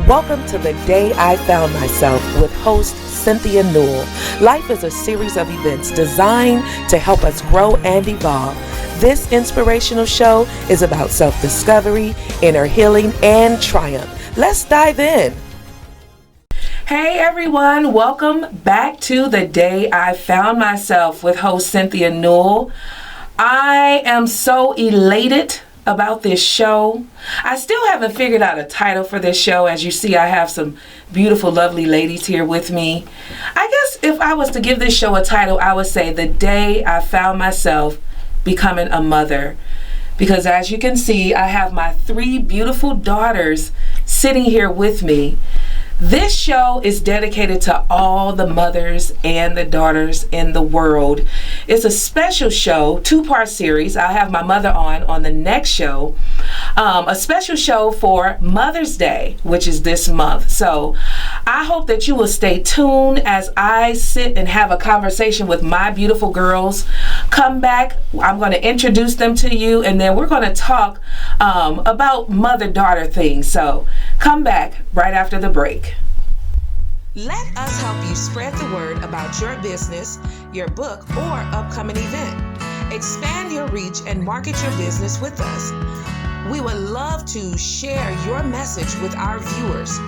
Welcome to The Day I Found Myself with host Cynthia Newell. Life is a series of events designed to help us grow and evolve. This inspirational show is about self-discovery, inner healing, and triumph. Let's dive in. Hey everyone, welcome back to The Day I Found Myself with host Cynthia Newell. I am so elated about this show. I still haven't figured out a title for this show. As you see, I have some beautiful, lovely ladies here with me. I guess if I was to give this show a title, I would say The Day I Found Myself Becoming a Mother. Because as you can see, I have my 3 beautiful daughters sitting here with me. This show is dedicated to all the mothers and the daughters in the world. It's a special show, 2-part series. I'll have my mother on the next show. A special show for Mother's Day, which is this month. So I hope that you will stay tuned as I sit and have a conversation with my beautiful girls. Come back. I'm going to introduce them to you, and then we're going to talk about mother-daughter things. So come back right after the break. Let us help you spread the word about your business, your book, or upcoming event. Expand your reach and market your business with us. We would love to share your message with our viewers.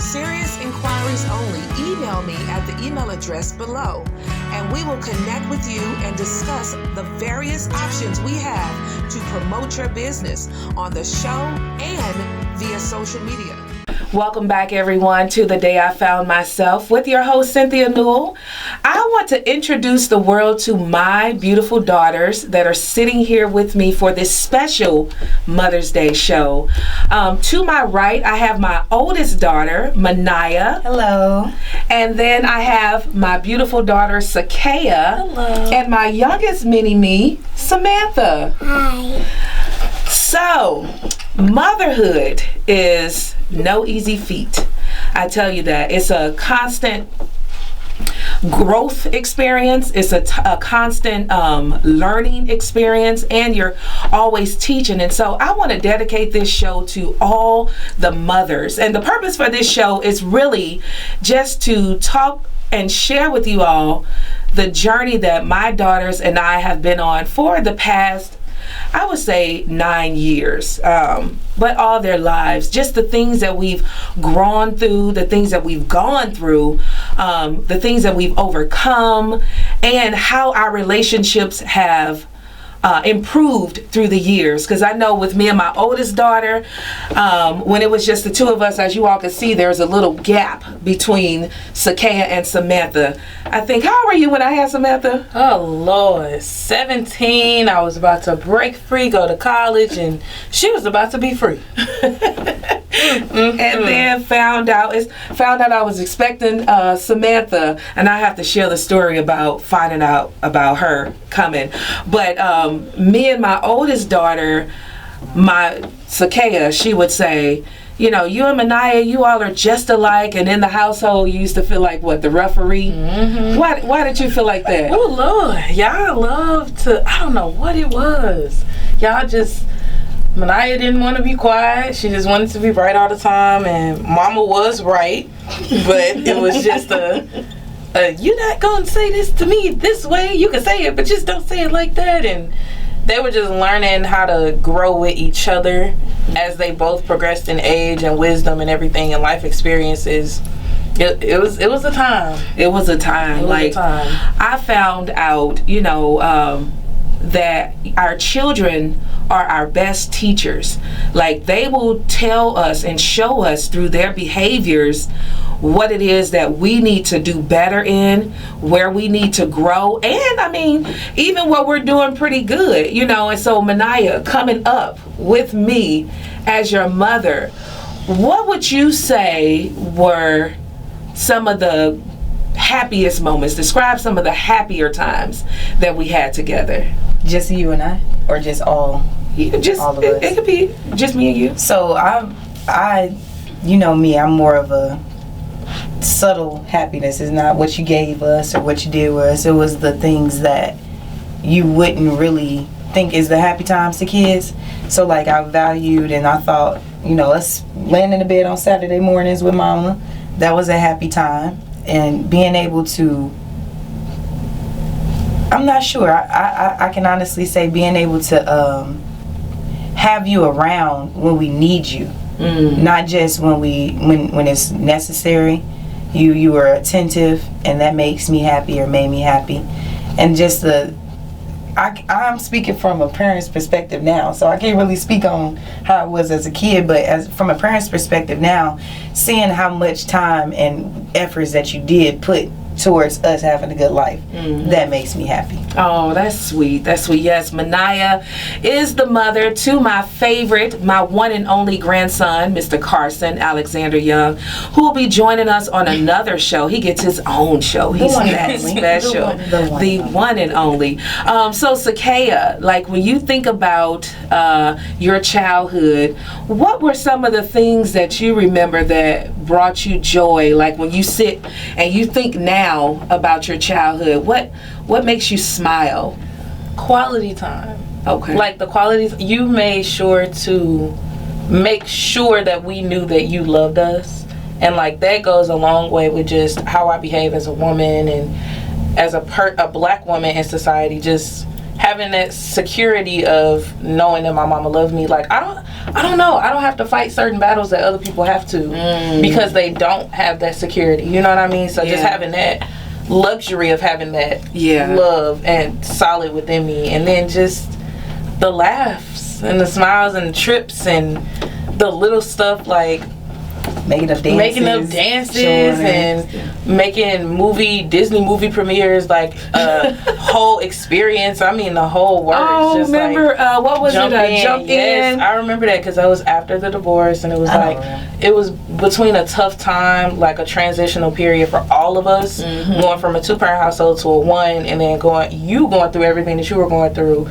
Serious inquiries only. Email me at the email address below, and we will connect with you and discuss the various options we have to promote your business on the show and via social media. Welcome back, everyone, to The Day I Found Myself with your host, Cynthia Newell. I want to introduce the world to my beautiful daughters that are sitting here with me for this special Mother's Day show. To my right, I have my oldest daughter, Manaya. Hello. And then I have my beautiful daughter, Sakaya. Hello. And my youngest mini-me, Samantha. Hi. So, motherhood is no easy feat. I tell you that. It's a constant growth experience. It's a constant learning experience, and you're always teaching. And so I want to dedicate this show to all the mothers. And the purpose for this show is really just to talk and share with you all the journey that my daughters and I have been on for the past, I would say, 9 years, but all their lives. Just the things that we've grown through, the things that we've gone through, the things that we've overcome, and how our relationships have improved through the years. Because I know with me and my oldest daughter, when it was just the 2 of us, as you all can see, there's a little gap between Sakaya and Samantha. I think, how old were you when I had Samantha? Oh Lord, 17. I was about to break free, go to college, and she was about to be free. And then found out I was expecting Samantha, and I have to share the story about finding out about her coming. But me and my oldest daughter, my Sakaya, she would say, you know, you and Manaya, you all are just alike, and in the household you used to feel like what, the referee? Mm-hmm. Why did you feel like that? Oh Lord, y'all love to, I don't know what it was. Y'all just, Manaya didn't want to be quiet. She just wanted to be right all the time, and Mama was right, but it was just you're not going to say this to me this way. You can say it, but just don't say it like that. And they were just learning how to grow with each other as they both progressed in age and wisdom and everything and life experiences. It was a time. It was a time. I found out, you know, that our children are our best teachers. Like, they will tell us and show us through their behaviors what it is that we need to do better in, where we need to grow, and I mean, even what we're doing pretty good, you know. And so, Manaya, coming up with me as your mother, what would you say were some of the happiest moments? Describe some of the happier times that we had together. Just you and I, or just all? All of us. It could be just me and you. So I, you know me, I'm more of a subtle happiness. It's not what you gave us or what you did with us. It was the things that you wouldn't really think is the happy times to kids. So like, I valued and I thought us laying in the bed on Saturday mornings with mama, that was a happy time. And being able to, I'm not sure, I can honestly say being able to have you around when we need you, not just when it's necessary. You were attentive, and that makes me happy, or made me happy. And just I'm speaking from a parent's perspective now, so I can't really speak on how it was as a kid, but from a parent's perspective now, seeing how much time and efforts that you did put towards us having a good life, that makes me happy. Oh, that's sweet. That's sweet. Yes, Manaya is the mother to my favorite, my one and only grandson, Mr. Carson Alexander Young, who will be joining us on another show. He gets his own show. He's that special. The one and only. So, Sakaya, like when you think about your childhood, what were some of the things that you remember that brought you joy? Like when you sit and you think now about your childhood, what makes you smile? Quality time. Okay. Like the qualities, you made sure to make sure that we knew that you loved us, and like that goes a long way with just how I behave as a woman and as a black woman in society. Just having that security of knowing that my mama loved me. Like I don't know. I don't have to fight certain battles that other people have to because they don't have that security. You know what I mean? So just having that luxury of having that love and solid within me, and then just the laughs and the smiles and the trips and the little stuff like making up dances and making Disney movie premieres, like a whole experience. I mean, the whole works. Oh, just remember like, what was jump it? Jump yes, in. I remember that because I was after the divorce, and it was it was between a tough time, like a transitional period for all of us, going from a 2-parent household to a 1, and then going through everything that you were going through.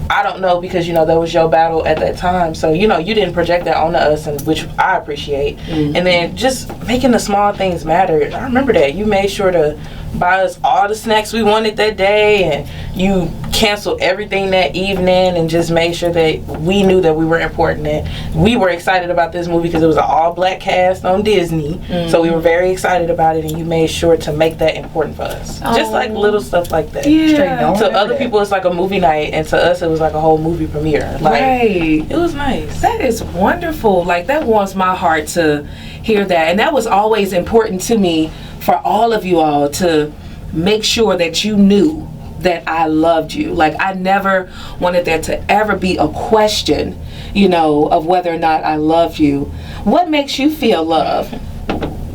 I don't know, because that was your battle at that time, so you didn't project that onto us, and which I appreciate. And then just making the small things matter. I remember that you made sure to buy us all the snacks we wanted that day, and you canceled everything that evening, and just made sure that we knew that we were important, and we were excited about this movie because it was an all-black cast on Disney. So we were very excited about it, and you made sure to make that important for us. Just like little stuff like that. To other people it's like a movie night, and to us it was like a whole movie premiere. Like, it was nice. That is wonderful. Like, that warms my heart to hear that. And that was always important to me, for all of you all to make sure that you knew that I loved you. Like, I never wanted there to ever be a question, of whether or not I love you. What makes you feel love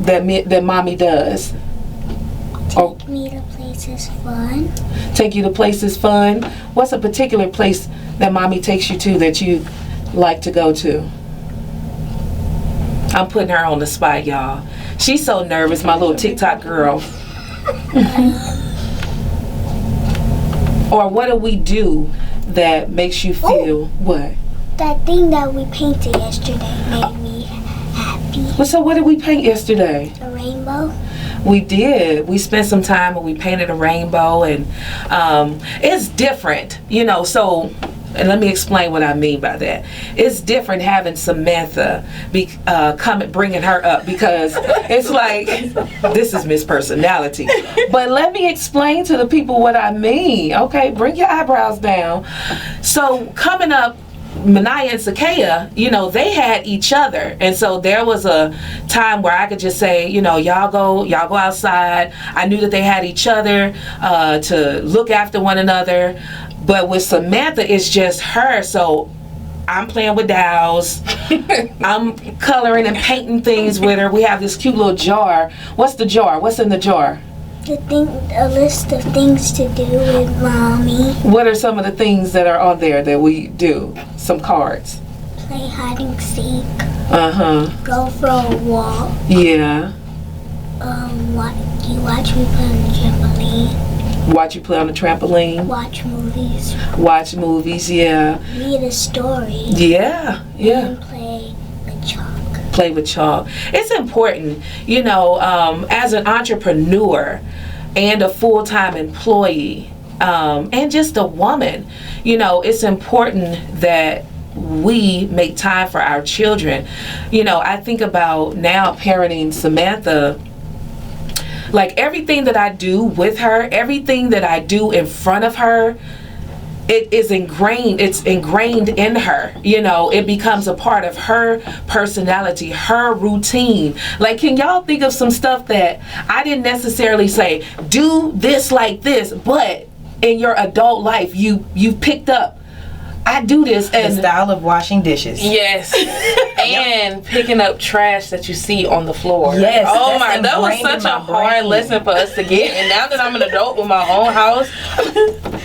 that mommy does? Take me to places fun. Take you to places fun? What's a particular place that mommy takes you to that you like to go to? I'm putting her on the spot, y'all. She's so nervous, my little TikTok girl. Or what do we do that makes you feel what? That thing that we painted yesterday made me happy. Well, so what did we paint yesterday? A rainbow. We did. We spent some time and we painted a rainbow, and it's different, so. And let me explain what I mean by that. It's different having Samantha bringing her up, because it's like, this is Miss Personality. But let me explain to the people what I mean. Okay, bring your eyebrows down. So coming up, Manaya and Sakaya, they had each other, and so there was a time where I could just say, y'all go outside. I knew that they had each other to look after one another. But with Samantha, it's just her, so I'm playing with dolls. I'm coloring and painting things with her. We have this cute little jar. What's the jar? What's in the jar? A list of things to do with mommy. What are some of the things that are on there that we do? Some cards. Play hide and seek. Go for a walk. Yeah. Watch me play on the trampoline. Watch you play on the trampoline. Watch movies. Watch movies, yeah. Read a story. Yeah. And play with chalk. Play with chalk. It's important, as an entrepreneur and a full-time employee, and just a woman, it's important that we make time for our children. You know, I think about now parenting Samantha, like everything that I do with her, everything that I do in front of her, it's ingrained in her. You know, it becomes a part of her personality, her routine. Like, can y'all think of some stuff that I didn't necessarily say, do this like this, but in your adult life you picked up, I do this, and the style of washing dishes. Yes. And picking up trash that you see on the floor. Yes. Oh my, that was such a hard lesson for us to get. And now that I'm an adult with my own house,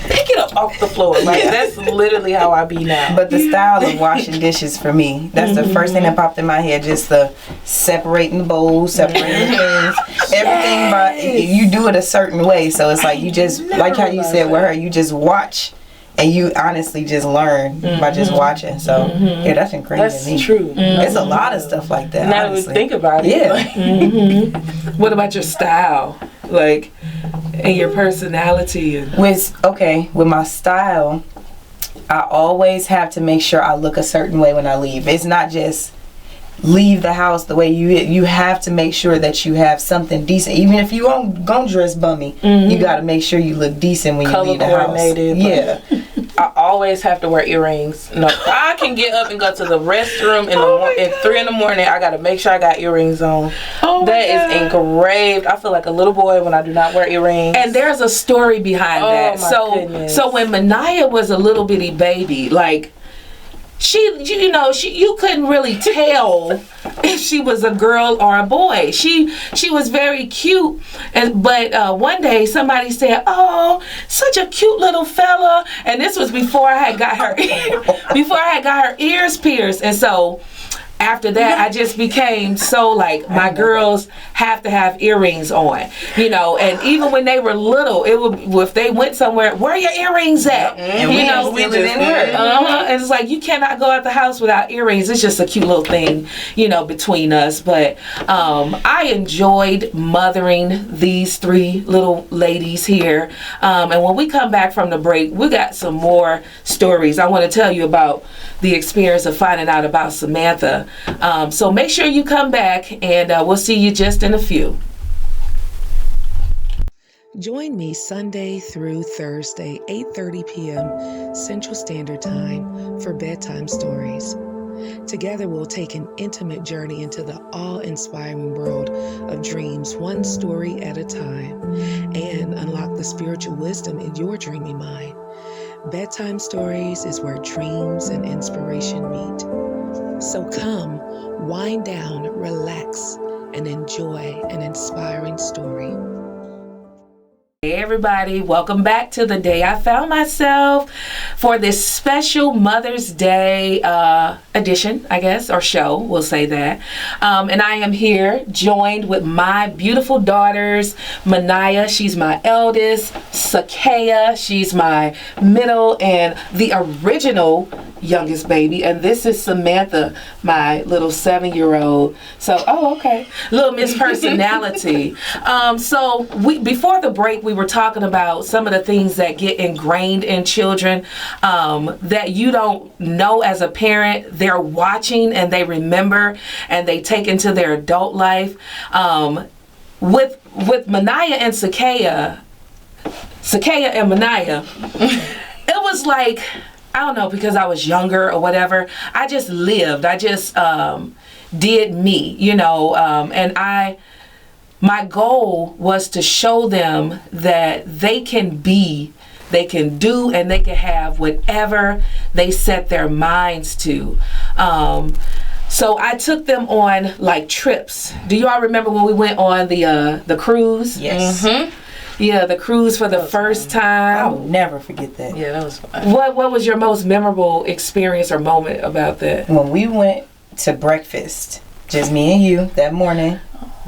pick it up off the floor. Like, that's literally how I be now. But the style of washing dishes for me, that's the first thing that popped in my head. Just the separating the bowls, separating the things, everything. By you do it a certain way, so it's like you just like how you said with her, you just watch. And you honestly just learn by just watching. So, yeah, that's incredible. That's true. There's a lot of stuff like that, Now honestly. we think about it. Yeah. what about your style, like, and your personality? And With my style, I always have to make sure I look a certain way when I leave. It's not just leave the house the way you have to make sure that you have something decent. Even if you gonna dress bummy, you got to make sure you look decent when you leave the house. Yeah. I always have to wear earrings. No, I can get up and go to the restroom at 3 in the morning. I got to make sure I got earrings on. That is engraved. I feel like a little boy when I do not wear earrings. And there's a story behind that. Goodness. So when Manaya was a little bitty baby, like, you couldn't really tell if she was a girl or a boy. She was very cute, but one day somebody said, "Oh, such a cute little fella," and this was before I had got her ears pierced, and so. After that, I just became so like, my girls have to have earrings on, you know. And even when they were little, it would, if they went somewhere, where are your earrings at? And you know, we just didn't hurt. And it's like, you cannot go out the house without earrings. It's just a cute little thing, you know, between us. But I enjoyed mothering these 3 little ladies here. And when we come back from the break, we got some more stories. I want to tell you about the experience of finding out about Samantha. So make sure you come back, and we'll see you just in a few. Join me Sunday through Thursday, 8:30 p.m. Central Standard Time for Bedtime Stories. Together we'll take an intimate journey into the awe-inspiring world of dreams, one story at a time, and unlock the spiritual wisdom in your dreamy mind. Bedtime Stories is where dreams and inspiration meet. So come, wind down, relax, and enjoy an inspiring story. Hey everybody, welcome back to the day I found myself for this special Mother's Day edition, I guess, or show, we'll say that. And I am here joined with my beautiful daughters, Manaya, she's my eldest, Sakaya, she's my middle, and the original youngest baby, and this is Samantha, my little 7-year-old. So, little Miss Personality. So before the break, we were talking about some of the things that get ingrained in children that you don't know as a parent. They're watching and they remember and they take into their adult life. With Manaya and Sakaya and Manaya, it was like, I don't know, because I was younger or whatever, I just lived. I just did me, you know, and my goal was to show them that they can be, they can do, and they can have whatever they set their minds to. So I took them on like trips. Do you all remember when we went on the cruise? Yes. Mm-hmm. Yeah, the cruise for the first time. I'll never forget that. Yeah, that was fun. What was your most memorable experience or moment about that? When we went to breakfast, just me and you that morning,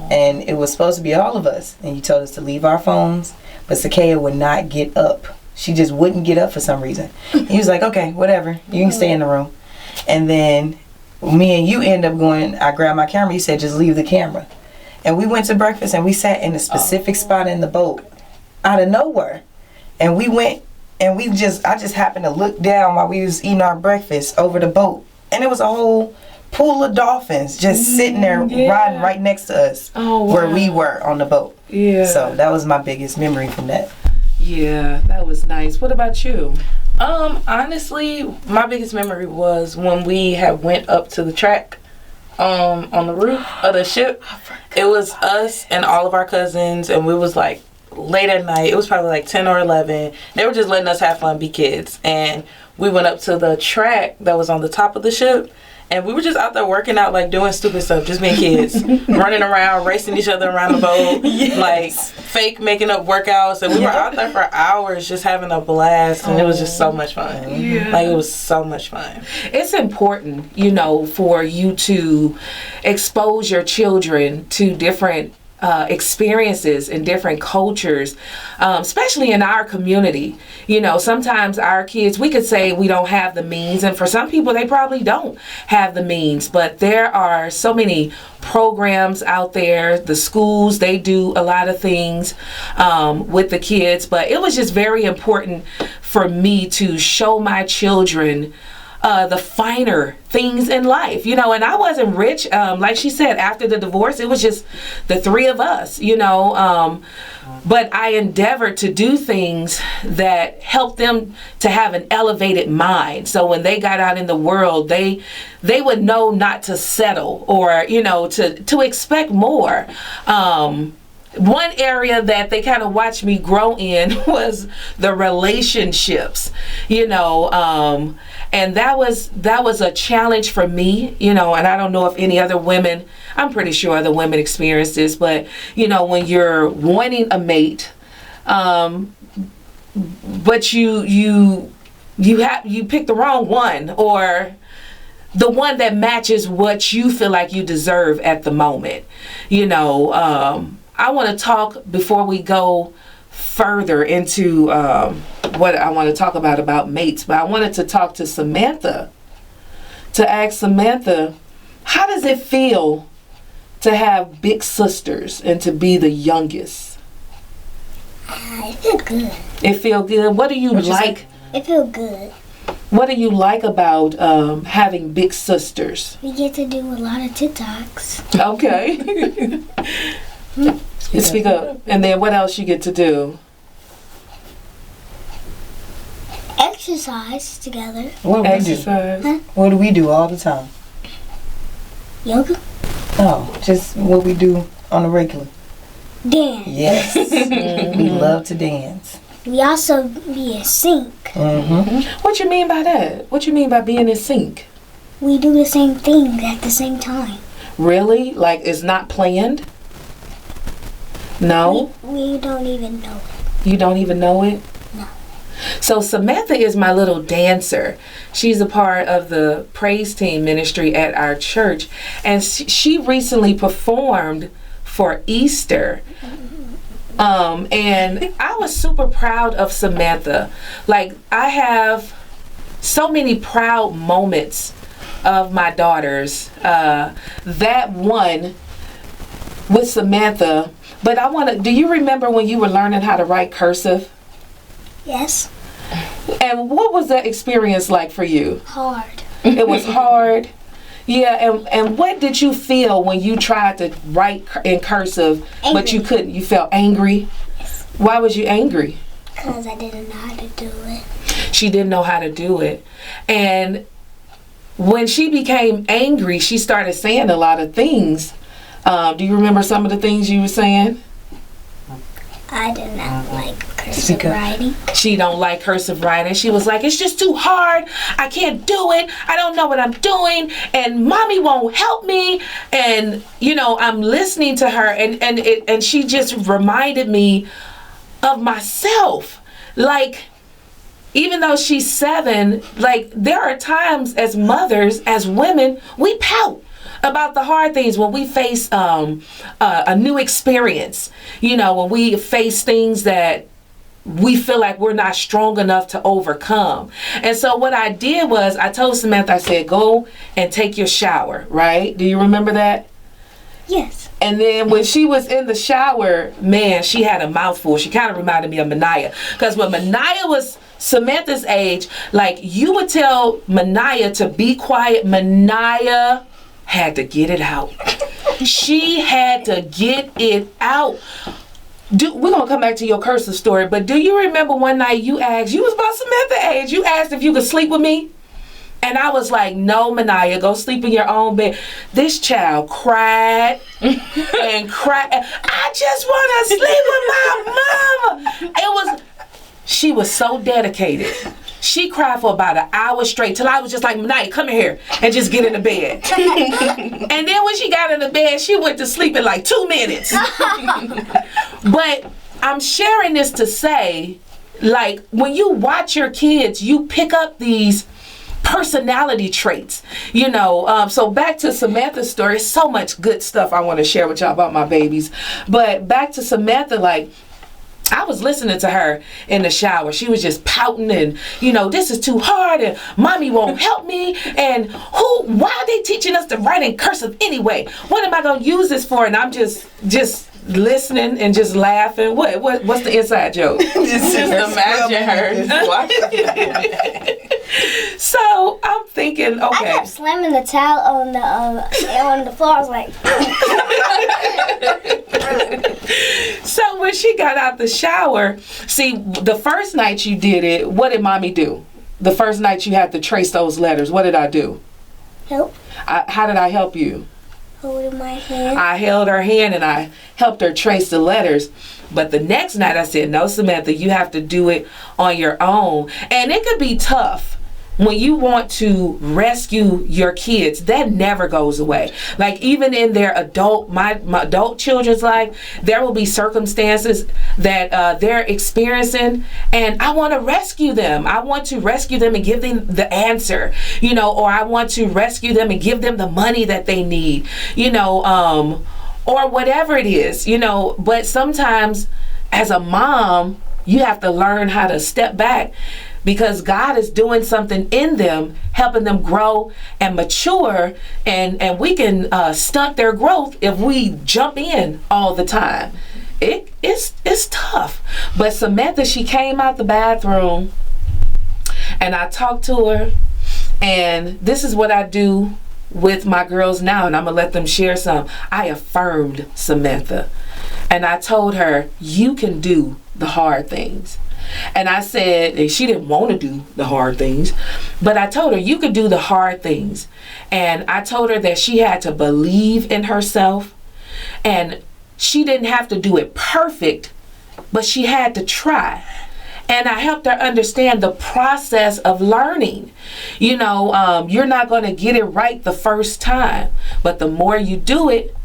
and it was supposed to be all of us, and you told us to leave our phones, but Sakaya would not get up. She just wouldn't get up for some reason. He was like, okay, whatever, you can stay in the room. And then me and you end up going, I grabbed my camera, you said just leave the camera. And we went to breakfast and we sat in a specific spot in the boat out of nowhere. And we went and I just happened to look down while we was eating our breakfast over the boat, and it was a whole pool of dolphins just sitting there riding right next to us where we were on the boat. Yeah. So that was my biggest memory from that. Yeah, that was nice. What about you? Honestly, my biggest memory was when we had went up to the track on the roof of the ship. It was us and all of our cousins, and we was like late at night. It was probably like 10 or 11. They were just letting us have fun, be kids. And we went up to the track that was on the top of the ship. And we were just out there working out, like doing stupid stuff, just being kids, running around, racing each other around the boat, like fake making up workouts. And we were out there for hours just having a blast. And it was just so much fun. Yeah. Like, it was so much fun. It's important, you know, for you to expose your children to different experiences in different cultures, especially in our community. You know, sometimes our kids, we could say we don't have the means, and for some people they probably don't have the means, but there are so many programs out there. The schools, they do a lot of things with the kids, but it was just very important for me to show my children the finer things in life, you know. And I wasn't rich, like she said, after the divorce it was just the three of us, you know, but I endeavored to do things that helped them to have an elevated mind, so when they got out in the world they would know not to settle, or, you know, to expect more. One area that they kind of watched me grow in was the relationships, you know, and that was a challenge for me, you know, and I don't know if any other women, I'm pretty sure other women experience this, but, you know, when you're wanting a mate, but you pick the wrong one, or the one that matches what you feel like you deserve at the moment, you know. I want to talk, before we go further into what I want to talk about mates, but I wanted to talk to Samantha, to ask Samantha, how does it feel to have big sisters and to be the youngest? It feel good. It feel good? What do you like? It feel good. What do you like about having big sisters? We get to do a lot of TikToks. Okay. Speak up. And then what else you get to do? Exercise together. What do Exercise. we do? Huh? What do we do all the time? Yoga. Oh, just what we do on a regular. Dance. Yes. We love to dance. We also be in sync. Mm-hmm. What you mean by that? What you mean by being in sync? We do the same thing at the same time. Really? Like, it's not planned? No? We don't even know it. You don't even know it? No. So Samantha is my little dancer. She's a part of the praise team ministry at our church. And she recently performed for Easter. And I was super proud of Samantha. Like, I have so many proud moments of my daughters. That one with Samantha. But I want to, do you remember when you were learning how to write cursive? Yes. And what was that experience like for you? Hard. It was hard. Yeah, and what did you feel when you tried to write in cursive, Angry. but you couldn't? You felt angry? Yes. Why was you angry? Because I didn't know how to do it. She didn't know how to do it. And when she became angry, she started saying a lot of things. Do you remember some of the things you were saying? I did not like cursive writing. She don't like cursive writing. She was like, it's just too hard. I can't do it. I don't know what I'm doing. And mommy won't help me. And, you know, I'm listening to her. And she just reminded me of myself. Like, even though she's 7, like, there are times as mothers, as women, we pout about the hard things when we face a new experience, you know, when we face things that we feel like we're not strong enough to overcome. And so what I did was I told Samantha, I said, go and take your shower, right? Do you remember that? Yes. And then when she was in the shower, man, she had a mouthful. She kind of reminded me of Manaya. Because when Manaya was Samantha's age, like you would tell Manaya to be quiet. Manaya had to get it out. She had to get it out. We're going to come back to your cursive story, but do you remember one night you asked, you was about Samantha's age, you asked if you could sleep with me? And I was like, no, Manaya, go sleep in your own bed. This child cried and cried. I just want to sleep with my mama. She was so dedicated. She cried for about an hour straight till I was just like, Manaya, come in here and just get in the bed. And then when she got in the bed, she went to sleep in like 2 minutes. But I'm sharing this to say, like, when you watch your kids, you pick up these personality traits, you know. So back to Samantha's story, so much good stuff I want to share with y'all about my babies. But back to Samantha, like, I was listening to her in the shower. She was just pouting and, you know, this is too hard and mommy won't help me. And why are they teaching us to write in cursive anyway? What am I going to use this for? And I'm just listening and just laughing. What's the inside joke? just imagine her watching. So I'm thinking, I okay. kept slamming the towel on the floor. I was like, So when she got out the shower, see, the first night you did it, what did mommy do? The first night you had to trace those letters, what did I do? help, How did I help you? holding my hand. I held her hand and I helped her trace the letters. But the next night I said, no, Samantha, you have to do it on your own. And it could be tough. When you want to rescue your kids, that never goes away. Like even in their my adult children's life, there will be circumstances that they're experiencing, and I want to rescue them. I want to rescue them and give them the answer, you know, or I want to rescue them and give them the money that they need, you know, or whatever it is, you know. But sometimes as a mom, you have to learn how to step back, because God is doing something in them, helping them grow and mature, and we can stunt their growth if we jump in all the time. It's tough. But Samantha, she came out the bathroom, and I talked to her, and this is what I do with my girls now, and I'm gonna let them share some. I affirmed Samantha, and I told her, you can do the hard things. And I said, and she didn't want to do the hard things, but I told her you could do the hard things. And I told her that she had to believe in herself, and she didn't have to do it perfect, but she had to try. And I helped her understand the process of learning. You know, you're not going to get it right the first time, but the more you do it,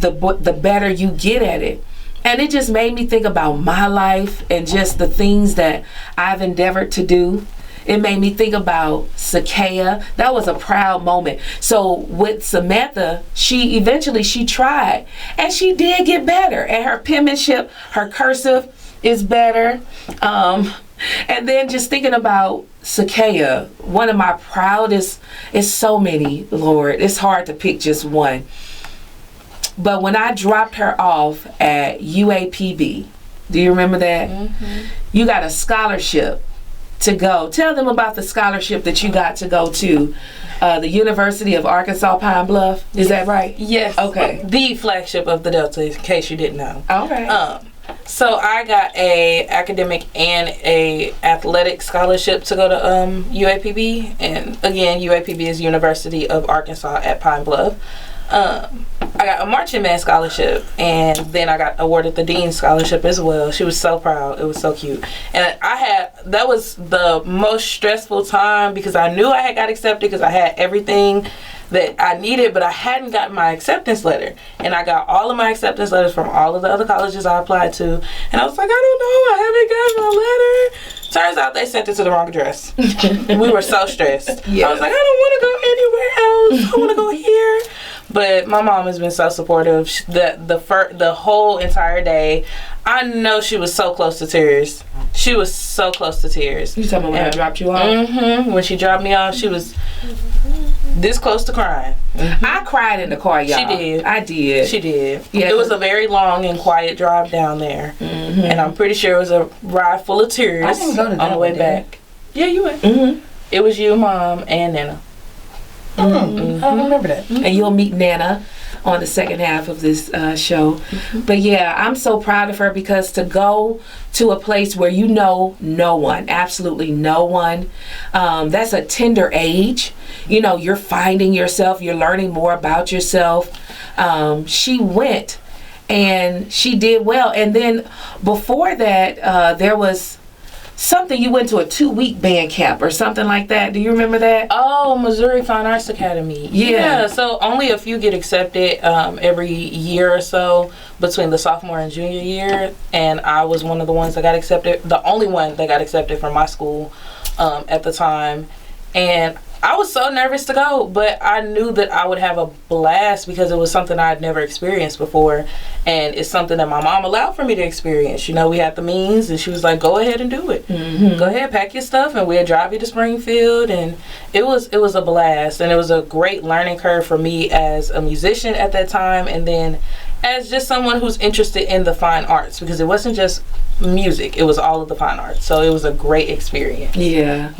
the better you get at it. And it just made me think about my life and just the things that I've endeavored to do. It made me think about Sakea. That was a proud moment. So with Samantha, she tried, and she did get better. And her penmanship, her cursive is better. And then just thinking about Sakea, one of my proudest, it's so many, Lord. It's hard to pick just one. But when I dropped her off at UAPB, do you remember that? Mm-hmm. You got a scholarship to go. Tell them about the scholarship that you got to go to the University of Arkansas Pine Bluff. Is that right? Yes. Okay. The flagship of the Delta, in case you didn't know. All right. So I got a academic and a athletic scholarship to go to UAPB, and again, UAPB is University of Arkansas at Pine Bluff. I got a marching band scholarship, and then I got awarded the Dean scholarship as well. She was so proud. It was so cute. And that was the most stressful time, because I knew I had got accepted, because I had everything that I needed, but I hadn't gotten my acceptance letter. And I got all of my acceptance letters from all of the other colleges I applied to, and I was like, I don't know, I haven't gotten my letter. Turns out they sent it to the wrong address. We were so stressed. Yeah. I was like, I don't want to go anywhere else. I want to go here. But my mom has been so supportive. The whole entire day, I know she was so close to tears. She was so close to tears. You talking about when I dropped you off? Mm-hmm. When she dropped me off, she was this close to crying. Mm-hmm. I cried in the car, y'all. She did. I did. She did. Yeah, it was a very long and quiet drive down there. Mm-hmm. And I'm pretty sure it was a ride full of tears I didn't go to that on the way one, back. Yeah, you went. Mm-hmm. It was you, Mom, and Nana. I don't remember that. And you'll meet Nana on the second half of this show. Mm-hmm. But yeah, I'm so proud of her because to go to a place where you know no one, absolutely no one, that's a tender age. You know, you're finding yourself, you're learning more about yourself. She went and she did well. And then before that, there was something, you went to a 2-week band camp or something like that. Do you remember that? Oh, Missouri Fine Arts Academy. Yeah. So only a few get accepted every year or so between the sophomore and junior year. And I was one of the ones that got accepted, the only one that got accepted from my school at the time. And I was so nervous to go, but I knew that I would have a blast because it was something I had never experienced before. And it's something that my mom allowed for me to experience. You know, we had the means, and she was like, go ahead and do it. Mm-hmm. Go ahead, pack your stuff, and we'll drive you to Springfield. And it was a blast. And it was a great learning curve for me as a musician at that time, and then as just someone who's interested in the fine arts, because it wasn't just music, it was all of the fine arts. So it was a great experience. Yeah.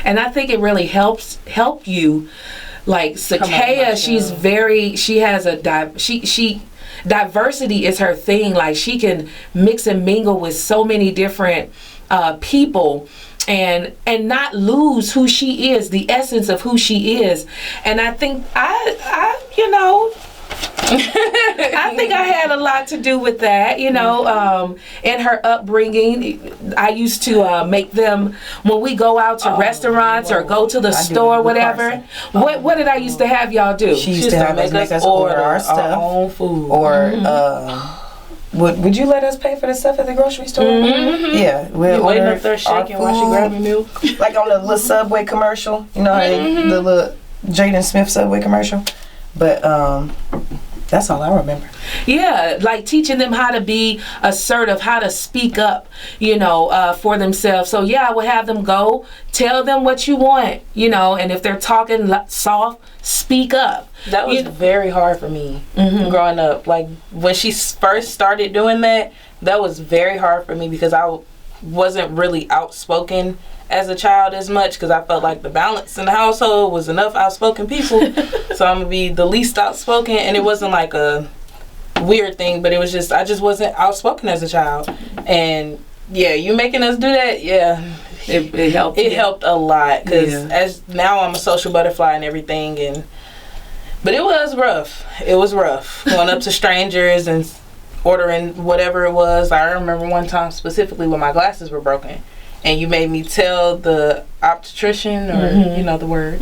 And I think it really help you. Like Sakaya, she has a diversity is her thing. Like she can mix and mingle with so many different people and not lose who she is, the essence of who she is. And I think I you know, I think I had a lot to do with that, you know, in her upbringing. I used to make them, when we go out to restaurants or go to the store, whatever. What did I used to have y'all do? She used to make us order our stuff. Our own food. Or, would you let us pay for the stuff at the grocery store? Mm-hmm. Yeah. We'll waiting order up there shaking while she grabbing milk. Like on the little Subway commercial. You know, the little Jaden Smith Subway commercial. But that's all I remember. Yeah, like teaching them how to be assertive, how to speak up, you know, for themselves. So yeah, I would have them go, tell them what you want, you know, and if they're talking soft, speak up. That was very hard for me growing up. Like when she first started doing that, that was very hard for me because I wasn't really outspoken as a child as much because I felt like the balance in the household was enough outspoken people. So I'm gonna be the least outspoken, and it wasn't like a weird thing, but it was just I just wasn't outspoken as a child. And yeah, you making us do that, yeah, it helped. It helped a lot because as now I'm a social butterfly and everything, but it was rough. It was rough going up to strangers and ordering whatever it was. I remember one time specifically when my glasses were broken. And you made me tell the optician, or you know the word,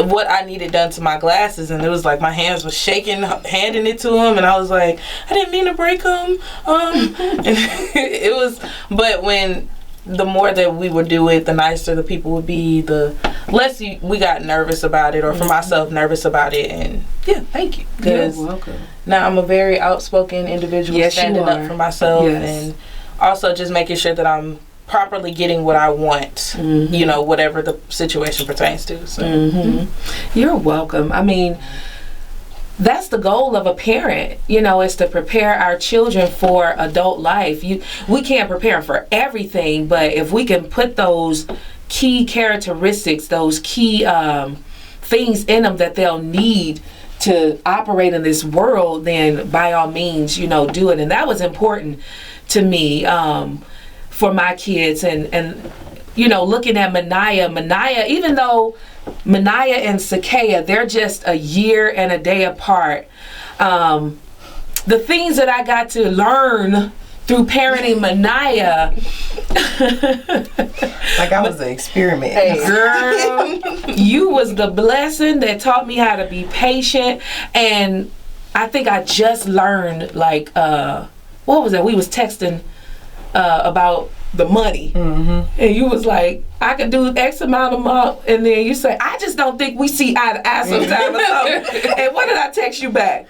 what I needed done to my glasses, and it was like my hands were shaking, handing it to him, and I was like, I didn't mean to break them. It was, but when the more that we would do it, the nicer the people would be, the less we got nervous about it, or for myself nervous about it. And yeah, thank you. You're welcome. Now I'm a very outspoken individual, standing up for myself, and also just making sure that I'm properly getting what I want, you know, whatever the situation pertains to. So. You're welcome. I mean, that's the goal of a parent, you know, is to prepare our children for adult life. We can't prepare them for everything, but if we can put those key characteristics, those key things in them that they'll need to operate in this world, then by all means, you know, do it. And that was important to me for my kids. And you know, looking at Manaya, even though Manaya and Sakaya, they're just a year and a day apart, the things that I got to learn through parenting Manaya, like I was an experiment. Hey, girl, you was the blessing that taught me how to be patient. And I think I just learned, like, what was that? We was texting about the money, and you was like, I could do X amount a month, and then you say, I just don't think we see eye to eye sometime or something. And what did I text you back?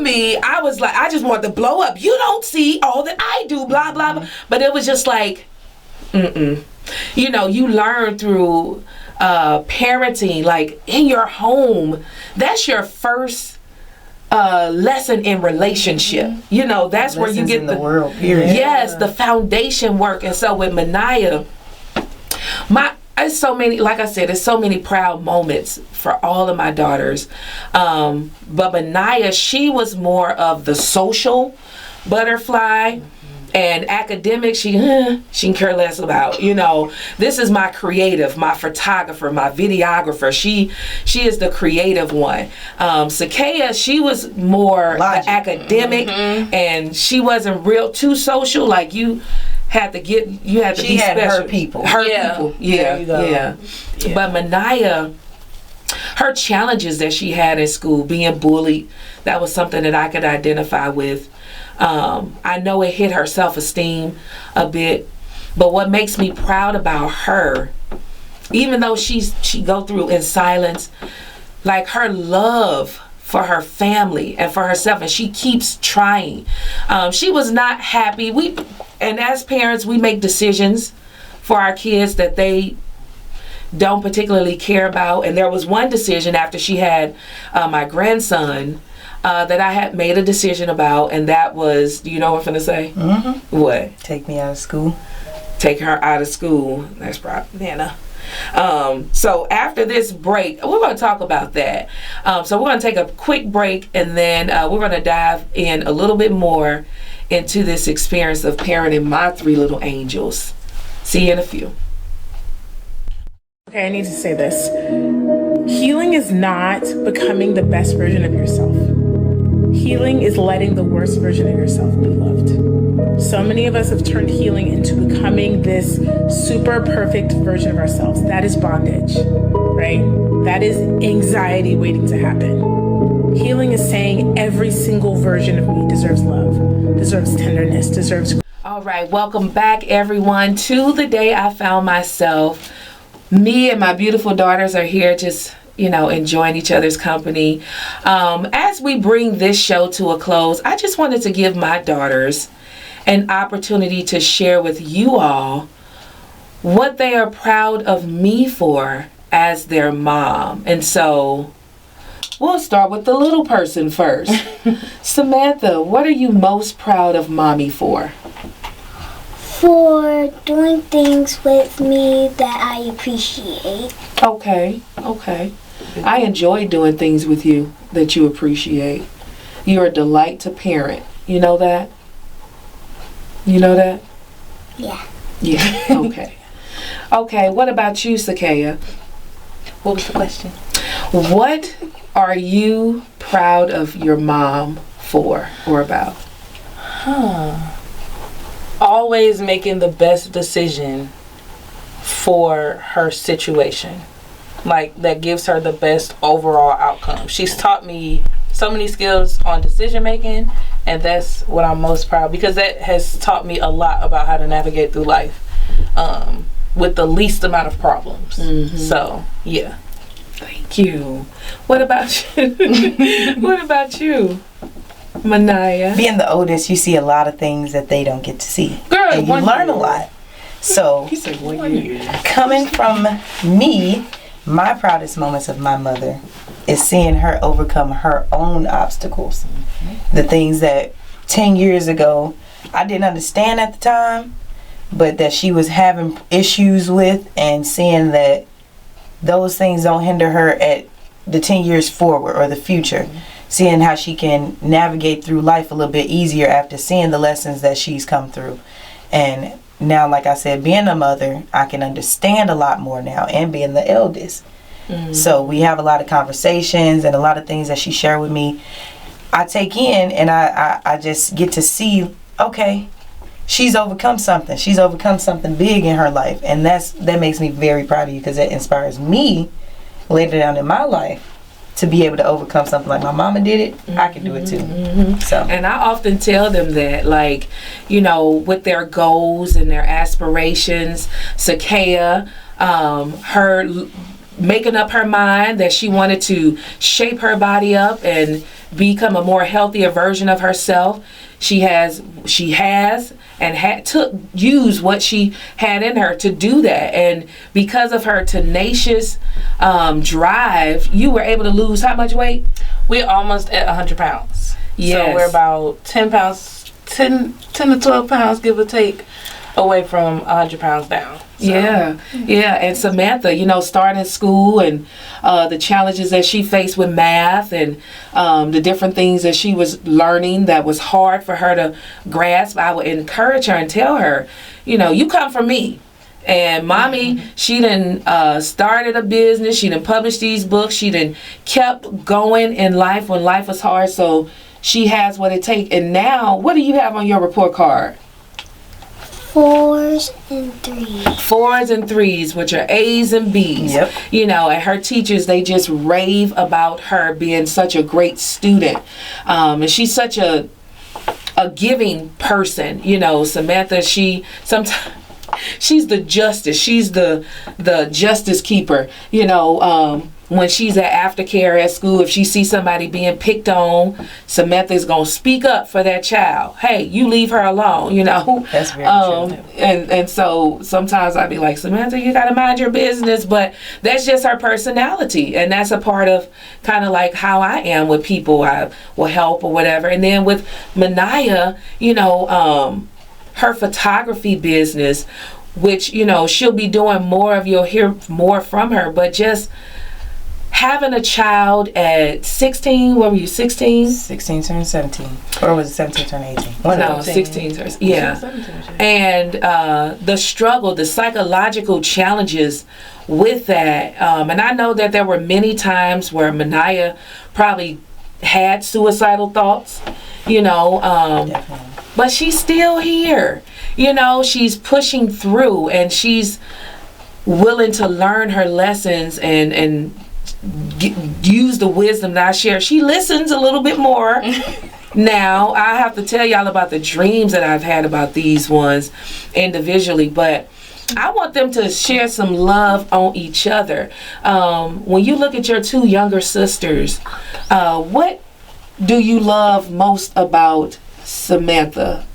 me, I was like, I just wanted to blow up. You don't see all that I do, blah, blah, blah. But it was just like, you know, you learn through parenting, like in your home. That's your first lesson in relationship. You know, that's where you get the world, period. Yes, the foundation work. And so with Mania, it's so many, like I said, it's so many proud moments for all of my daughters. But Mania, she was more of the social butterfly. And academics, she can care less about. You know, this is my creative, my photographer, my videographer. She is the creative one. Sakaya, she was more the academic, and she wasn't real too social. Like you had to She be had special. her people. Yeah. But Mania, her challenges that she had in school, being bullied, that was something that I could identify with. I know it hit her self-esteem a bit, but what makes me proud about her, even though she go through in silence, like her love for her family and for herself, and she keeps trying. She was not happy. And as parents, we make decisions for our kids that they don't particularly care about. And there was one decision after she had my grandson that I had made a decision about, and that was, do you know what I'm finna say? What? Take me out of school. Take her out of school. That's probably Nana. So after this break, we're going to talk about that. So we're going to take a quick break, and then we're going to dive in a little bit more into this experience of parenting my three little angels. See you in a few. Okay, I need to say this. Healing is not becoming the best version of yourself. Healing is letting the worst version of yourself be loved. So many of us have turned healing into becoming this super perfect version of ourselves. That is bondage, right? That is anxiety waiting to happen. Healing is saying every single version of me deserves love, deserves tenderness, deserves... All right, welcome back, everyone, to the day I found myself. Me and my beautiful daughters are here just, you know, enjoying each other's company. As we bring this show to a close, I just wanted to give my daughters an opportunity to share with you all what they are proud of me for as their mom. And so we'll start with the little person first. Samantha, what are you most proud of mommy for? For doing things with me that I appreciate. Okay. I enjoy doing things with you that you appreciate. You're a delight to parent. You know that? You know that? Yeah. Yeah, okay. Okay, what about you, Sakaya? What was the question? What are you proud of your mom for or about? Always making the best decision for her situation. Like, that gives her the best overall outcome. She's taught me so many skills on decision making, and that's what I'm most proud, because that has taught me a lot about how to navigate through life with the least amount of problems. So, yeah. Thank you. What about you? What about you, Mania? Being the oldest, you see a lot of things that they don't get to see. Girl, and you learn a lot. So, He said 1 year. coming from me, my proudest moments of my mother is seeing her overcome her own obstacles. The things that 10 years ago I didn't understand at the time, but that she was having issues with, and seeing that those things don't hinder her at the 10 years forward or the future. Seeing how she can navigate through life a little bit easier after seeing the lessons that she's come through. And now, like I said, being a mother, I can understand a lot more now, and being the eldest. So we have a lot of conversations and a lot of things that she shared with me. I take in, and I just get to see, okay, she's overcome something. She's overcome something big in her life. And that makes me very proud of you, because it inspires me later down in my life to be able to overcome something like my mama did it. I can do it too. So, and I often tell them that, like, you know, with their goals and their aspirations, Sakaya, her making up her mind that she wanted to shape her body up and become a more healthier version of herself. She has and had to use what she had in her to do that. And because of her tenacious drive, you were able to lose how much weight? We're almost at 100 pounds. Yes. So we're about 10 to 12 pounds, give or take, away from 100 pounds down. So. Yeah. And Samantha, starting school and the challenges that she faced with math and the different things that she was learning that was hard for her to grasp, I would encourage her and tell her, you come from me. And mommy, she done started a business. She done published these books. She done kept going in life when life was hard. So she has what it takes. And now, what do you have on your report card? 4s and 3s. 4s and 3s, which are A's and B's. Yep. And her teachers, they just rave about her being such a great student. And she's such a giving person. Samantha, she's the justice. She's the justice keeper. When she's at aftercare at school, if she sees somebody being picked on, Samantha's gonna speak up for that child. Hey, you leave her alone. That's very true. And so sometimes I'd be like, Samantha, you gotta mind your business. But that's just her personality, and that's a part of kind of like how I am with people. I will help or whatever. And then with Manaya, her photography business, which she'll be doing more of. You'll hear more from her, but just having a child at 16, what were you, 16? 16 turned 17. Or was it 17 turned 18? No, 16 turned, yeah. And the struggle, the psychological challenges with that. And I know that there were many times where Manaya probably had suicidal thoughts, but she's still here. She's pushing through, and she's willing to learn her lessons and use the wisdom that I share. She listens a little bit more. Now, I have to tell y'all about the dreams that I've had about these ones individually, but I want them to share some love on each other. When you look at your two younger sisters, what do you love most about Samantha?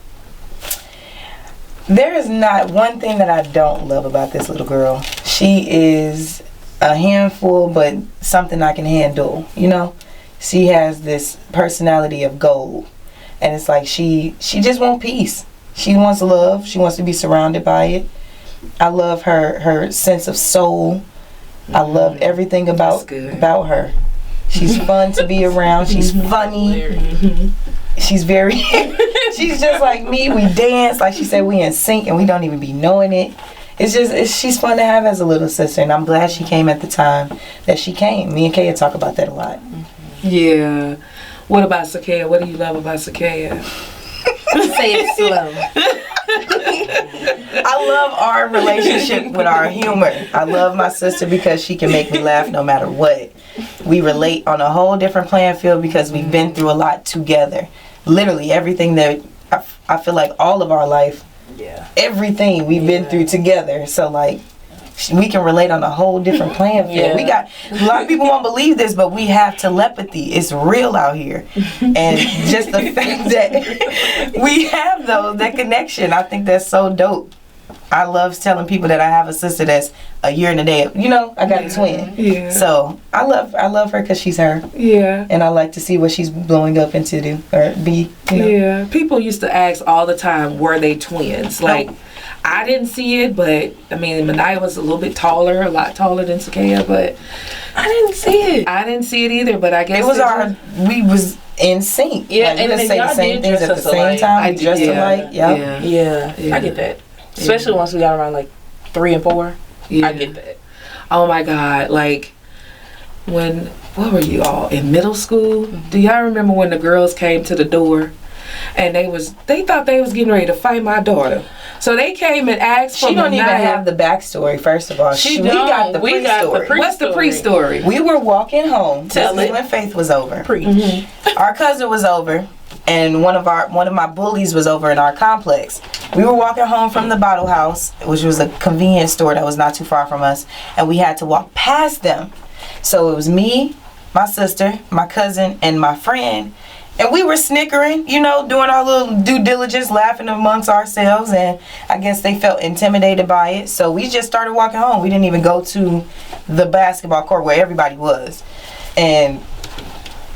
There is not one thing that I don't love about this little girl. She is a handful, but something I can handle. She has this personality of gold, and it's like she just wants peace. She wants love. She wants to be surrounded by it. I love her sense of soul. I love everything about her. She's fun to be around. She's funny. She's very she's just like me. We dance, like she said, we in sync, and we don't even be knowing it. She's fun to have as a little sister, and I'm glad she came at the time that she came. Me and Kaya talk about that a lot. Yeah. What about Sakaya? What do you love about Sakaya? Say it slow. I love our relationship with our humor. I love my sister because she can make me laugh no matter what. We relate on a whole different playing field because we've been through a lot together. Literally everything that I feel like all of our life, everything we've been through together. So like we can relate on a whole different playing field. We got a lot of people won't believe this, but we have telepathy. It's real out here, and just the fact that we have that connection, I think that's so dope. I love telling people that I have a sister that's a year and a day. I got a twin. Yeah. So I love her because she's her. Yeah. And I like to see what she's blowing up into or be. Yeah. People used to ask all the time, were they twins? Like, I didn't see it, but I mean, Manaya was a little bit taller, a lot taller than Sakaya, but I didn't see it. I didn't see it either, but I guess it was we was in sync. Yeah, like, and we say the same things at the same time. We dressed alike. Yeah. I get that. Especially once we got around like 3 and 4. Yeah. I get that. Oh my God. Like, what were you all, in middle school? Do y'all remember when the girls came to the door and they thought they was getting ready to fight my daughter? So they came and asked for She don't even have the backstory, first of all. We got the pre-story. What's the pre-story? We were walking home. This was when Faith was over. Our cousin was over. and one of my bullies was over in our complex. We were walking home from the Bottle House, which was a convenience store that was not too far from us, and we had to walk past them. So it was me, my sister, my cousin, and my friend. And we were snickering, you know, doing our little due diligence, laughing amongst ourselves. And I guess they felt intimidated by it. So we just started walking home. We didn't even go to the basketball court where everybody was. And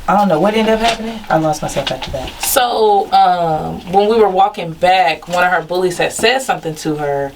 I don't know what ended up happening. I lost myself after that. So when we were walking back, one of her bullies had said something to her.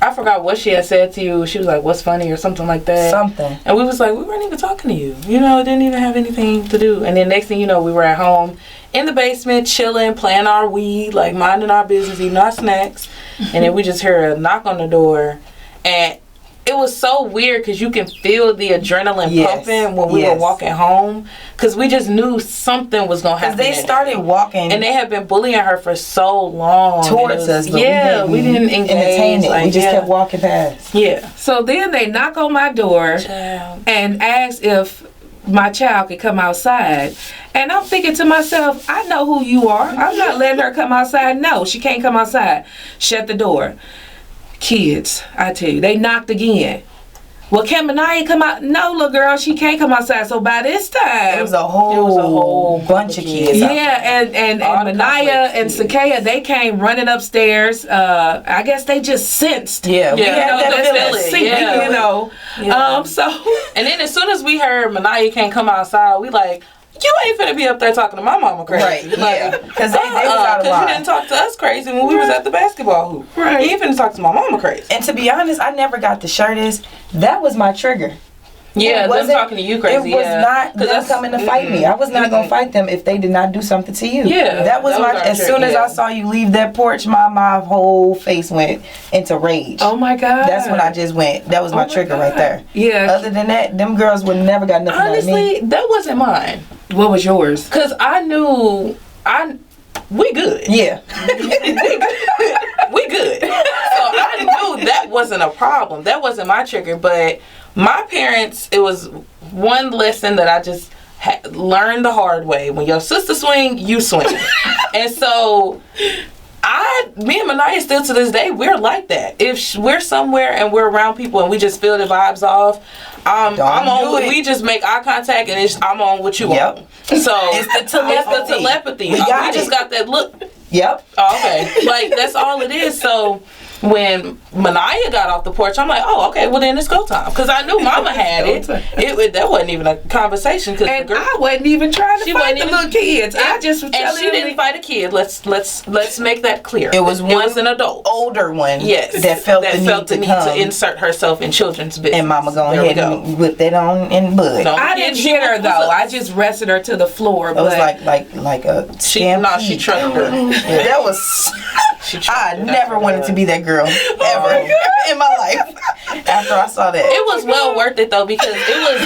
I forgot what she had said to you. She was like, "What's funny?" or something like that. Something. And we was like, we weren't even talking to you. You know, it didn't even have anything to do. And then next thing you know, we were at home in the basement, chilling, playing our weed, like minding our business, eating our snacks. And then we just heard a knock on the door. And it was so weird because you can feel the adrenaline pumping when we were walking home, because we just knew something was going to happen. Because they started walking. And they had been bullying her for so long. Towards us. But we didn't engage. It. Like, we just kept walking past. Yeah. So then they knock on my door and ask if my child could come outside. And I'm thinking to myself, I know who you are. I'm not letting her come outside. No, she can't come outside. Shut the door. Kids, I tell you, they knocked again. Well, can Manaya come out? No, little girl, she can't come outside. So by this time, it was a whole bunch of kids. Yeah, and Manaya and Sakaya, they came running upstairs. I guess they just sensed. Yeah, you know. So and then as soon as we heard Manaya can't come outside, we like, you ain't finna be up there talking to my mama crazy. Right, yeah. Because they was out of line. You didn't talk to us crazy when we was at the basketball hoop. Right. You ain't finna talk to my mama crazy. And to be honest, I never got the shirt is. That was my trigger. Yeah, them talking to you crazy. It was not them coming to fight me. I was not going to fight them if they did not do something to you. Yeah. That was my, as soon as I saw you leave that porch, my whole face went into rage. Oh my God. That's when I just went, that was my trigger right there. Yeah. Other than that, them girls would never got nothing out of me. Honestly, that wasn't mine. What was yours? Because I knew, we good. Yeah. we good. So I knew that wasn't a problem. That wasn't my trigger. But my parents, it was one lesson that I just learned the hard way. When your sister swing, you swing. And so me and Manaya still to this day, we're like that. If we're somewhere and we're around people and we just feel the vibes off, I'm on. We just make eye contact and I'm on what you want. So it's the telepathy. We just got that look. Yep. Oh, okay. Like that's all it is. So when Manaya got off the porch, I'm like, oh, okay, well then it's go time. Because I knew Mama had it. That wasn't even a conversation. And I wasn't even trying to fight the little kids. I just was telling she didn't fight a kid. Let's make that clear. It was an adult, older one. Yes, that felt the need to insert herself in children's business. And Mama go ahead and whip that on in bud. I didn't hit her though. I just rested her to the floor. It was like a she trucked her. That was. I never wanted to be that girl ever in my life. After I saw that, it was well worth it though, because it was.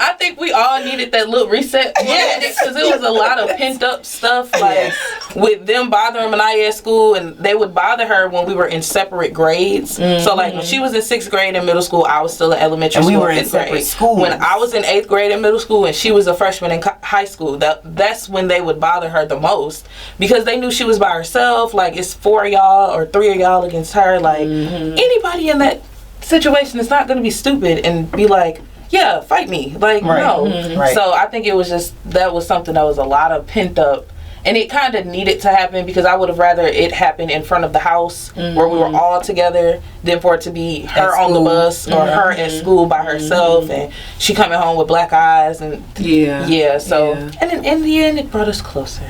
I think we all needed that little reset. Yes, because it was a lot of pent up stuff, like with them bothering Manaya at school, and they would bother her when we were in separate grades. Mm-hmm. So like when she was in 6th grade in middle school, I was still in elementary school. We were in separate schools. When I was in 8th grade in middle school and she was a freshman in high school, that's when they would bother her the most, because they knew she was by herself. Like it's 4 of y'all or 3 of y'all against her. Like anybody in that situation is not going to be stupid and be like, yeah, fight me. Like, no. Mm-hmm. Right. So I think it was just, that was something that was a lot of pent up. And it kind of needed to happen, because I would have rather it happen in front of the house where we were all together than for it to be her on the bus or her at school by herself and she coming home with black eyes and so and then in the end it brought us closer.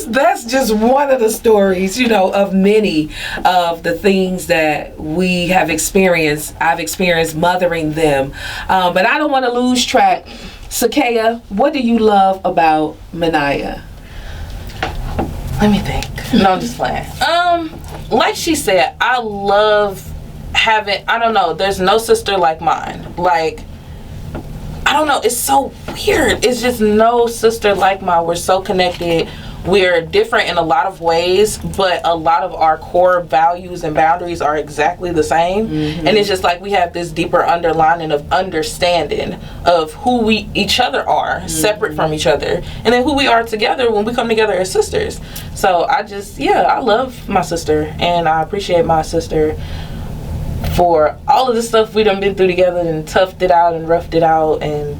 That's just one of the stories, of many of the things that we have experienced. I've experienced mothering them, but I don't want to lose track. Sakaya, what do you love about Manaya? Let me think. No, I'm just playing. Like she said, I love having, I don't know, there's no sister like mine. Like, I don't know, it's so weird. It's just no sister like mine. We're so connected. we're different in a lot of ways, but a lot of our core values and boundaries are exactly the same. And it's just like we have this deeper underlining of understanding of who we each other are, separate from each other, and then who we are together when we come together as sisters. So I love my sister, and I appreciate my sister for all of the stuff we done been through together and toughed it out and roughed it out. And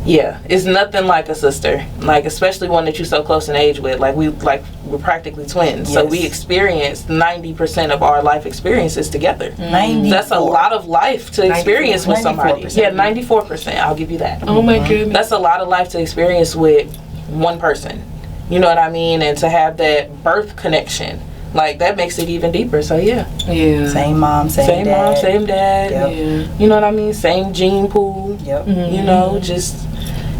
yeah, it's nothing like a sister, like especially one that you're so close in age with. We're practically twins, so we experienced 90% of our life experiences together. 94. That's a lot of life to experience with somebody. 94%. Yeah, 94%. I'll give you that. Oh my goodness. That's a lot of life to experience with one person. You know what I mean? And to have that birth connection, like that makes it even deeper. So yeah. Same mom, same dad. Mom, same dad. Yep. Yeah. You know what I mean? Same gene pool. Yep. You know,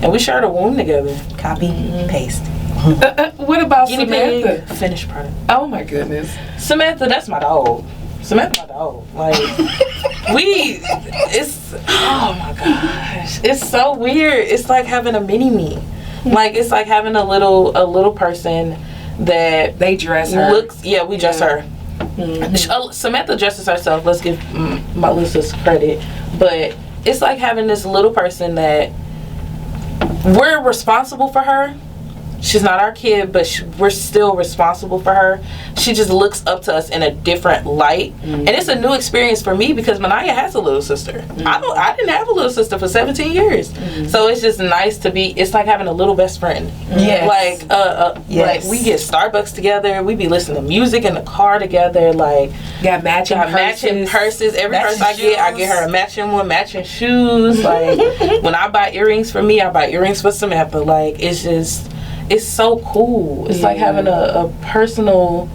and we shared a womb together. Copy, paste. What about Guinea Samantha? pig, finished product. Oh my goodness. Samantha, that's my dog. Samantha, my dog. Like oh my gosh, it's so weird. It's like having a mini me. Like it's like having a little person that They dress her. we dress her. Samantha dresses herself. Let's give my little sister credit, but it's like having this little person that we're responsible for her. She's not our kid, but we're still responsible for her. She just looks up to us in a different light, and it's a new experience for me because Manaya has a little sister. I didn't have a little sister for 17 years, so it's just nice to be. It's like having a little best friend. Yes. Like we get Starbucks together. We be listening to music in the car together. Like Got matching purses. Every Matching purse I get her a matching one, matching shoes. Like when I buy earrings for me, I buy earrings for Samantha. Like it's so cool. It's like having a personal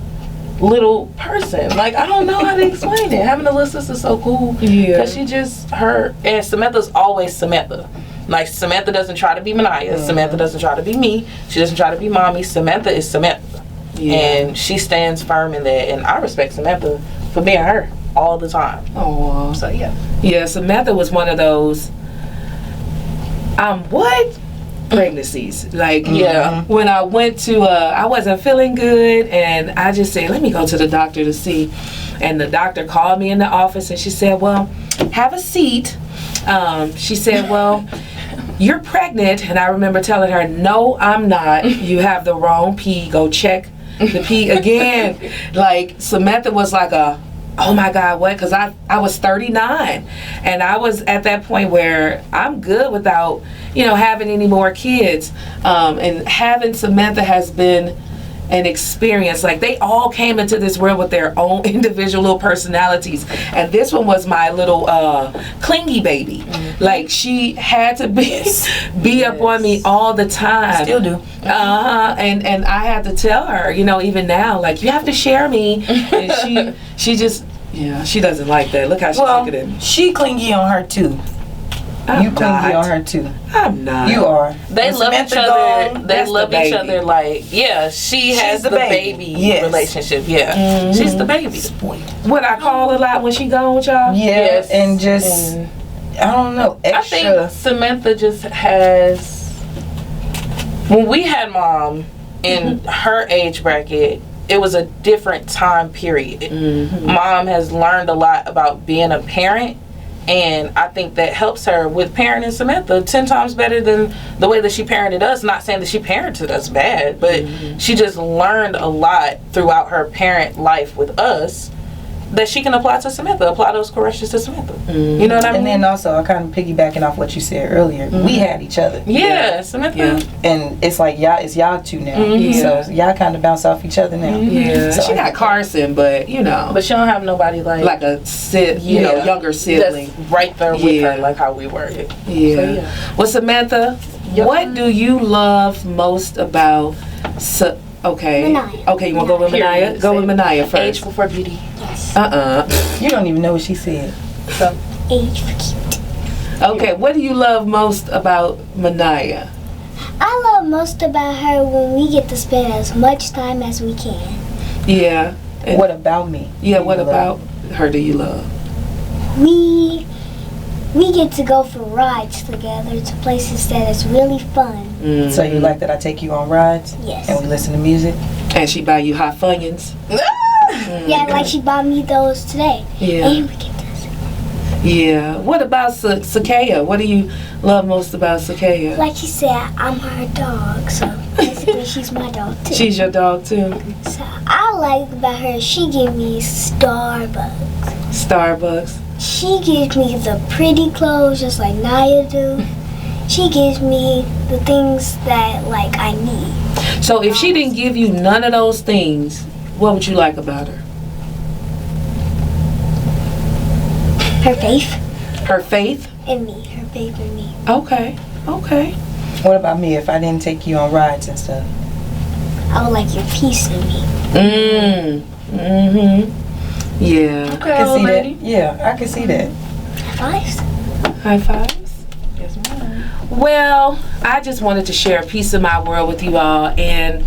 little person. Like I don't know how to explain it. Having a little sister's so cool. Yeah. Because she just and Samantha's always Samantha. Like Samantha doesn't try to be Manaya. Samantha doesn't try to be me. She doesn't try to be mommy. Samantha is Samantha. Yeah. And she stands firm in that, and I respect Samantha for being her all the time. Oh. So yeah. Yeah, Samantha was one of those what? Pregnancies. Like when I went to I wasn't feeling good, and I just said, let me go to the doctor to see. And the doctor called me in the office, and she said, well, have a seat. She said, well, you're pregnant. And I remember telling her, no, I'm not. You have the wrong pee. Go check the pee again. Like Samantha was like oh my God, what? Because I was 39, and I was at that point where I'm good without, having any more kids. And having Samantha has been an experience. Like they all came into this world with their own individual little personalities, and this one was my little clingy baby. Like she had to be up on me all the time. Still do. And I had to tell her, even now, like, you have to share me. And she just she doesn't like that. Look how she took it in. She clingy on her too. You clingy on her too. I'm not. You are. They love each other. They love each other. Like, she has the baby relationship. Yeah, she's the baby. What I call a lot when she gone with y'all. Yes, and just I don't know. Extra. I think Samantha just has. When we had mom in her age bracket, it was a different time period. Mom has learned a lot about being a parent. And I think that helps her with parenting Samantha 10 times better than the way that she parented us. Not saying that she parented us bad, but she just learned a lot throughout her parent life with us that she can apply to Samantha, apply those corrections to Samantha. You know what I mean? And then also, I kind of piggybacking off what you said earlier, we had each other. Yeah, Samantha. Yeah. And it's like, it's y'all two now. So y'all kind of bounce off each other now. Yeah. So she got Carson, but, But she don't have nobody like a younger sibling. That's right there with her, like how we were. Yeah. So, well, Samantha, what do you love most about... Manaya. Okay, you want to go with Manaya? Go with Manaya first. Age before beauty. Yes. You don't even know what she said. So. Age for cute. Okay, what do you love most about Manaya? I love most about her when we get to spend as much time as we can. Yeah. And what about me? Yeah, what about her do you love? We we get to go for rides together to places that is really fun. So you like that I take you on rides? Yes. And we listen to music? And she buy you hot Funyuns. Yeah, like she bought me those today. Yeah. And we get this. Yeah. What about Sakaya? What do you love most about Sakaya? Like she said, I'm her dog, so basically she's my dog too. She's your dog too. So I like about her, she give me Starbucks. She gives me the pretty clothes just like Naya do. She gives me the things that like I need. So if she didn't give you none of those things, what would you like about her? Her faith Her faith? in me. Her faith in me. Okay. What about me if I didn't take you on rides and stuff? I would like your peace in me. Yeah. I can see that. Yeah, I can see that. Fives? High fives. Well, I just wanted to share a piece of my world with you all in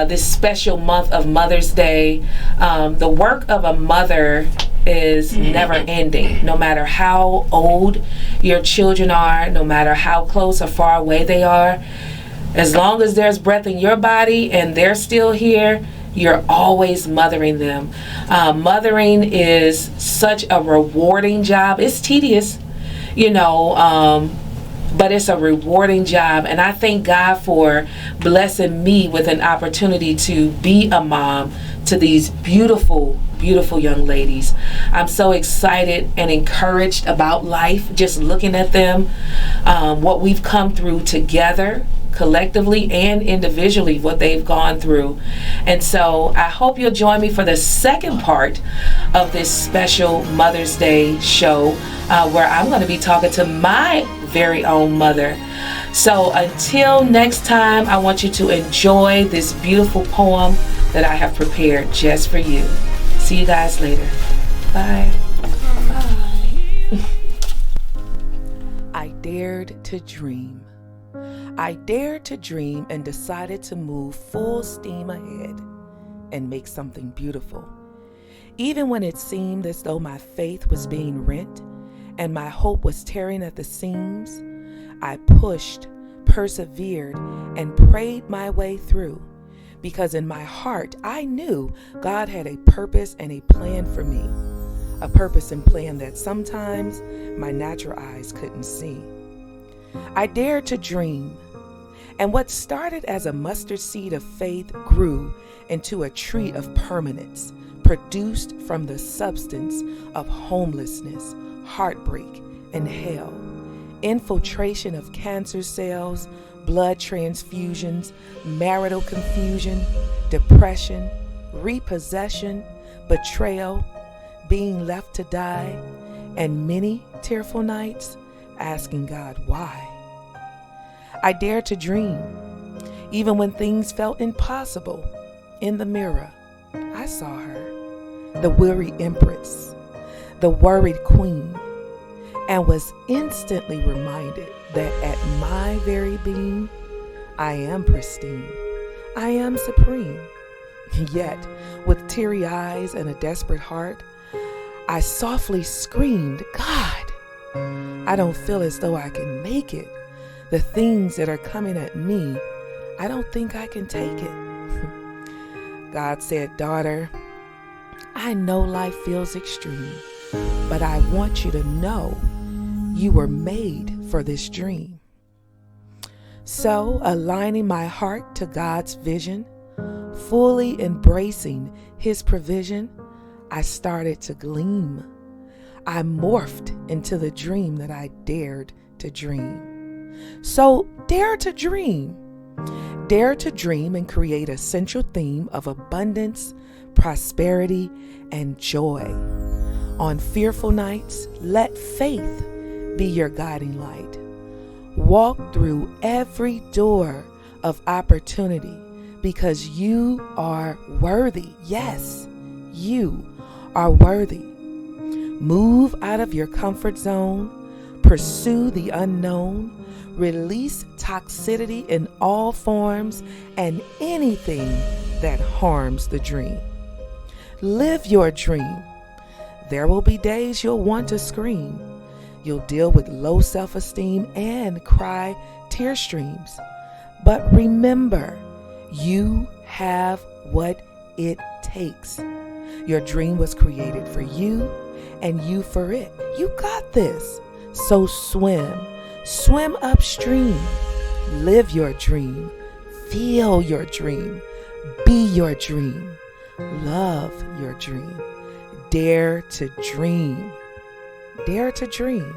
this special month of Mother's Day. The work of a mother is never ending. No matter how old your children are, no matter how close or far away they are, as long as there's breath in your body and they're still here, you're always mothering them. Mothering is such a rewarding job. It's tedious, but it's a rewarding job. And I thank God for blessing me with an opportunity to be a mom to these beautiful, beautiful young ladies. I'm so excited and encouraged about life, just looking at them, what we've come through together, collectively and individually, what they've gone through. And so I hope you'll join me for the second part of this special Mother's Day show, where I'm going to be talking to my very own mother. So until next time, I want you to enjoy this beautiful poem that I have prepared just for you. See you guys later. Bye. I dared to dream. I dared to dream and decided to move full steam ahead and make something beautiful. Even when it seemed as though my faith was being rent and my hope was tearing at the seams, I pushed, persevered, and prayed my way through, because in my heart I knew God had a purpose and a plan for me, a purpose and plan that sometimes my natural eyes couldn't see. I dared to dream, and what started as a mustard seed of faith grew into a tree of permanence, produced from the substance of homelessness, heartbreak, and hell, infiltration of cancer cells, blood transfusions, marital confusion, depression, repossession, betrayal, being left to die, and many tearful nights asking God why. I dared to dream, even when things felt impossible. In the mirror, I saw her, the weary empress, the worried queen, and was instantly reminded that at my very being, I am pristine, I am supreme. Yet, with teary eyes and a desperate heart, I softly screamed, God, I don't feel as though I can make it. The things that are coming at me, I don't think I can take it. God said, daughter, I know life feels extreme, but I want you to know you were made for this dream. So, aligning my heart to God's vision, fully embracing His provision, I started to gleam. I morphed into the dream that I dared to dream. So, dare to dream. Dare to dream and create a central theme of abundance, prosperity, and joy. On fearful nights, let faith be your guiding light. Walk through every door of opportunity because you are worthy. Yes, you are worthy. Move out of your comfort zone. Pursue the unknown. Release toxicity in all forms and anything that harms the dream. Live your dream. There will be days you'll want to scream. You'll deal with low self-esteem and cry tear streams. But remember, you have what it takes. Your dream was created for you and you for it. You got this. So swim upstream. Live your dream. Feel your dream. Be your dream. Love your dream. Dare to dream. Dare to dream.